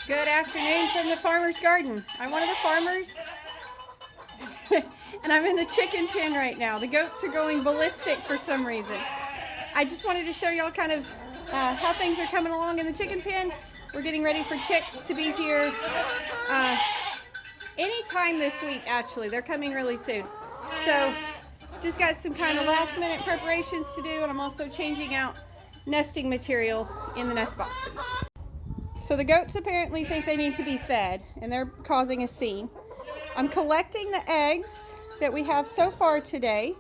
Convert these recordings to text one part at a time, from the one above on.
Good afternoon from the farmer's garden. I'm one of the farmers and I'm in the chicken pen right now. The goats are going ballistic for some reason. I just wanted to show y'all kind of how things are coming along in the chicken pen. We're getting ready for chicks to be here anytime this week, actually. They're coming really soon. So just got some kind of last minute preparations to do, and I'm also changing out nesting material in the nest boxes. So the goats apparently think they need to be fed, and they're causing a scene. I'm collecting the eggs that we have so far today,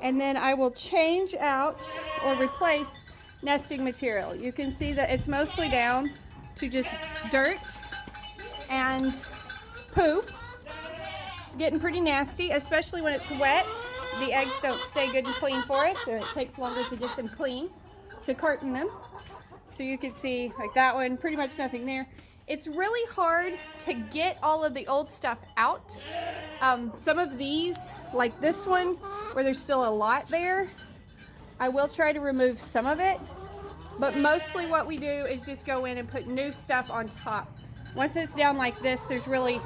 and then I will change out or replace nesting material. You can see that it's mostly down to just dirt and poo. It's getting pretty nasty, especially when it's wet. The eggs don't stay good and clean for us, and it takes longer to get them clean, to carton them. So you can see, like that one, pretty much nothing there. It's really hard to get all of the old stuff out. Some of these, like this one, where there's still a lot there, I will try to remove some of it. But mostly what we do is just go in and put new stuff on top. Once it's down like this, there's really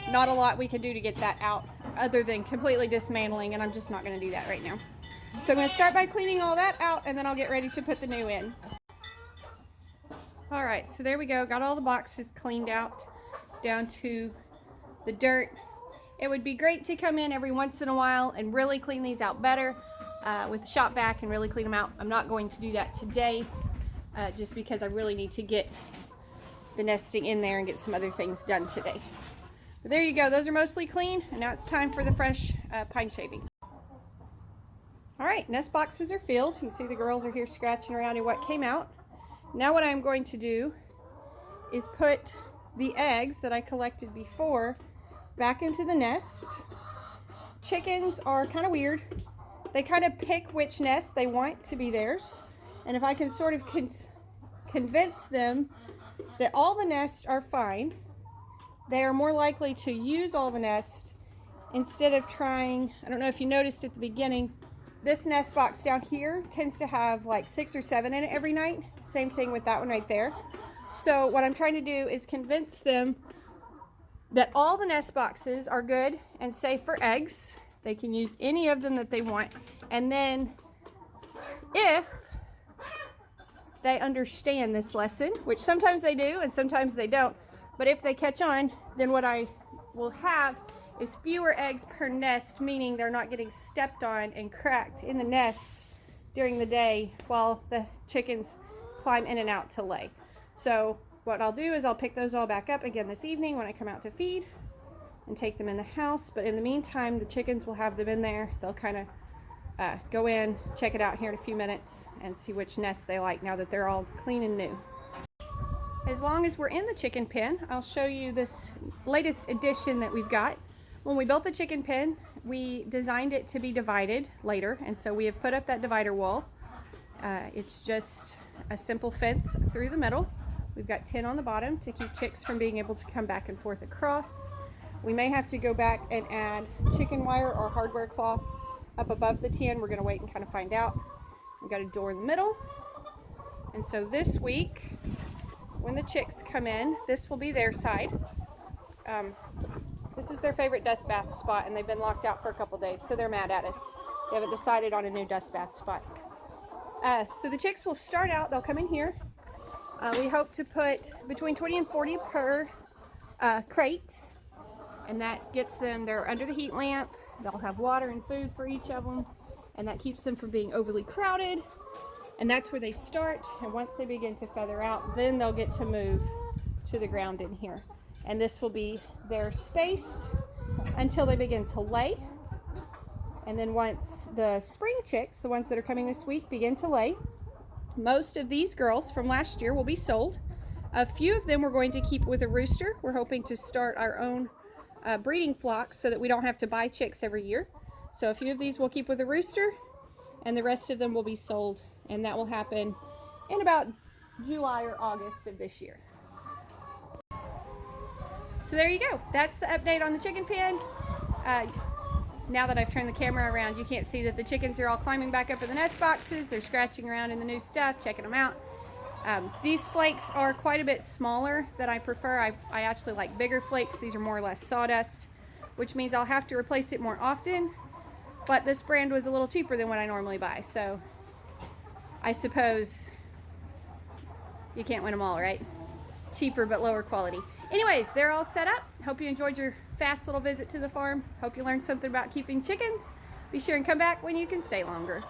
not a lot we can do to get that out other than completely dismantling, and I'm just not going to do that right now. So I'm going to start by cleaning all that out, and then I'll get ready to put the new in. All right, so there we go. Got all the boxes cleaned out down to the dirt. It would be great to come in every once in a while and really clean these out better with the shop vac and really clean them out. I'm not going to do that today just because I really need to get the nesting in there and get some other things done today. But there you go. Those are mostly clean, and now it's time for the fresh pine shavings. All right, nest boxes are filled. You can see the girls are here scratching around in what came out. Now what I'm going to do is put the eggs that I collected before back into the nest. Chickens are kind of weird. They kind of pick which nest they want to be theirs. And if I can sort of convince them that all the nests are fine, they are more likely to use all the nests instead of trying. I don't know if you noticed at the beginning, this nest box down here tends to have like 6 or 7 in it every night. Same thing with that one right there. So what I'm trying to do is convince them that all the nest boxes are good and safe for eggs. They can use any of them that they want. And then if they understand this lesson, which sometimes they do and sometimes they don't, but if they catch on, then what I will have is fewer eggs per nest, meaning they're not getting stepped on and cracked in the nest during the day while the chickens climb in and out to lay. So what I'll do is I'll pick those all back up again this evening when I come out to feed and take them in the house. But in the meantime, the chickens will have them in there. They'll kind of go in, check it out here in a few minutes and see which nest they like now that they're all clean and new. As long as we're in the chicken pen, I'll show you this latest addition that we've got. When we built the chicken pen, we designed it to be divided later, and so we have put up that divider wall. It's just a simple fence through the middle. We've got tin on the bottom to keep chicks from being able to come back and forth across. We may have to go back and add chicken wire or hardware cloth up above the tin. We're going to wait and kind of find out. We've got a door in the middle. And so this week, when the chicks come in, this will be their side. This is their favorite dust bath spot, and they've been locked out for a couple days, so they're mad at us. They haven't decided on a new dust bath spot. So the chicks will start out, they'll come in here. We hope to put between 20 and 40 per crate, and that gets them, they're under the heat lamp. They'll have water and food for each of them, and that keeps them from being overly crowded. And that's where they start, and once they begin to feather out, then they'll get to move to the ground in here. And this will be their space until they begin to lay. And then once the spring chicks, the ones that are coming this week, begin to lay, most of these girls from last year will be sold. A few of them we're going to keep with a rooster. We're hoping to start our own breeding flock so that we don't have to buy chicks every year. So a few of these we'll keep with a rooster, and the rest of them will be sold. And that will happen in about July or August of this year. So there you go. That's the update on the chicken pen. Now that I've turned the camera around, you can't see that the chickens are all climbing back up in the nest boxes. They're scratching around in the new stuff, checking them out. These flakes are quite a bit smaller than I prefer. I actually like bigger flakes. These are more or less sawdust, which means I'll have to replace it more often. But this brand was a little cheaper than what I normally buy, so I suppose you can't win them all, right? Cheaper but lower quality. Anyways, they're all set up. Hope you enjoyed your fast little visit to the farm. Hope you learned something about keeping chickens. Be sure and come back when you can stay longer.